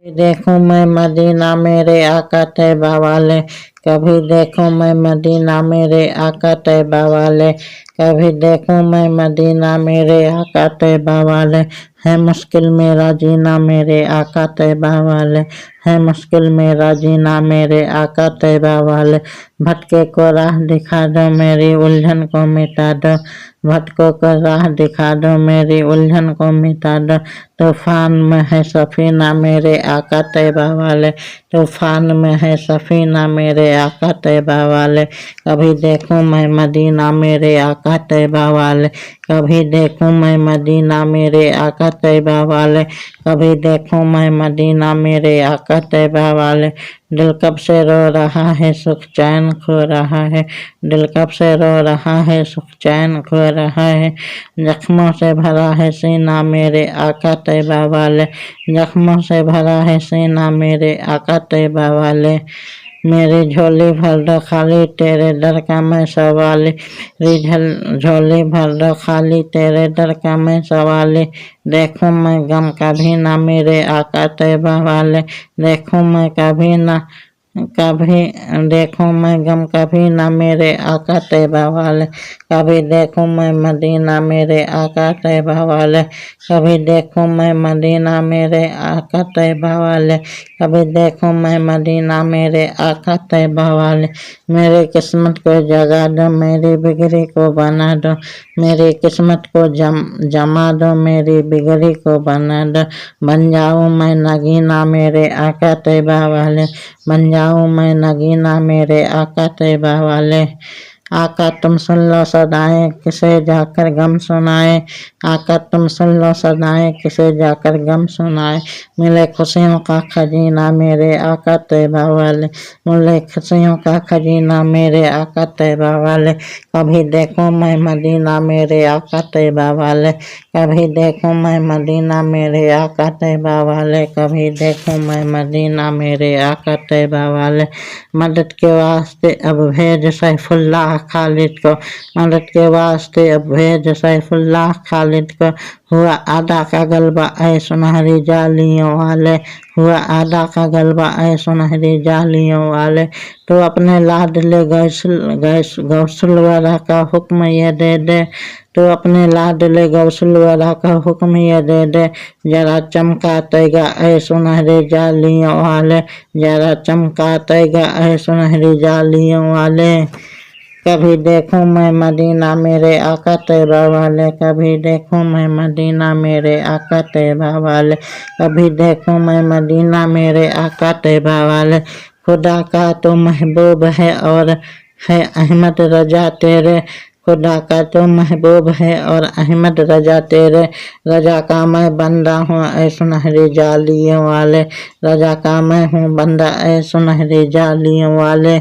देखूं मैं मदीना मेरे आका तैयबा वाले, कभी देखूं मैं मदीना मेरे आका तैयबा वाले, कभी देखूं मैं मदीना मेरे आका तैयबा वाले। है मुश्किल मेरा जीना मेरे आका तैयबा वाले, है मुश्किल मेरा जीना मेरे आका तैयबा वाले। भटके को राह दिखा दो मेरी उलझन को मिटा दो, भटकों को राह दिखा दो मेरी उलझन को मिटा दो। तूफान में है सफीना मेरे आका तैयबा वाले, तूफान में है सफीना मेरे आका तैयबा वाले। कभी देखूं मैं मदीना मेरे आका तैयबा वाले, कभी देखूं मैं मदीना मेरे आका तैयबा वाले, कभी देखूं मैं मदीना मेरे आका तैयबा वाले। दिल कब से रो रहा है सुख चैन खो रहा है, दिल कब से रो रहा है सुख चैन खो रहा है। जख्मों से भरा है सीना मेरे आका तैयबा वाले, जख्मों से भरा है सीना मेरे आका तैयबा वाले। मेरी झोली भर दो खाली तेरे दर का मैं सवाली, मेरी झोली भर दो खाली तेरे दर का मैं सवाली। देखूं मैं गम कभी ना मेरे आका तैयबा वाले, देखूं मैं कभी ना कभी देखूं मैं गम कभी ना मेरे आका तैयबा वाले। कभी देखूं मैं मदीना मेरे आका तैयबा वाले, कभी देखूं मैं मदीना मेरे आका तैयबा वाले, कभी देखूं मैं मदीना मेरे आका तैयबा वाले। मेरी किस्मत को जगा दो मेरी बिगड़ी को बना दो, मेरी किस्मत को जमा दो मेरी बिगड़ी को बना दो। बन जाऊं मैं नगीना मेरे आका तैयबा वाले, बन जाऊं मैं नगीना मेरे आका तैयबा वाले। आका तुम सुन लो सदाएं किसे जाकर गम सुनाए, आका तुम सुन लो सदाएं किसे जाकर गम सुनाए। मिले खुशियों का खजीना मेरे आका तैयबा वाले, मिले खुशियों का खजीना मेरे आका तैयबा वाले। कभी देखूं मैं मदीना मेरे आका तैयबा वाले, कभी देखूं मैं मदीना मेरे आका तैयबा वाले, कभी देखूं मैं मदीना मेरे आका तैयबा वाले। मदद के वास्ते अब भेज सैफुल्लाह खालिद को, मदद के वास्ते अब भेज सैफुल्लाह खालिद को। हुआ आधा का गलबा ऐ सुनहरी जालियों वाले, हुआ आधा का गलबा ऐ सुनहरी जालियों वाले। तो अपने लाडले गौसल वाला का हुक्म ये दे दे, तो अपने लाडले गौसल वाला का हुक्म ये दे दे। जरा चमकातेगा ऐ सुनहरी जालियों वाले, जरा चमकातेगा ऐ सुनहरी जालियों वाले। कभी देखूं मैं मदीना मेरे आका तैयबा वाले, कभी देखूं मैं मदीना मेरे आका तैयबा वाले, कभी देखूं मैं मदीना मेरे आका तैयबा वाले। खुदा का तो महबूब है और है अहमद रजा तेरे, खुदा का तो महबूब है और अहमद रजा तेरे। रजा का मैं बंदा हूँ ऐ सुनहरी जालियों वाले, रजा का मैं हूँ बंदा ऐ सुनहरी जालियों वाले।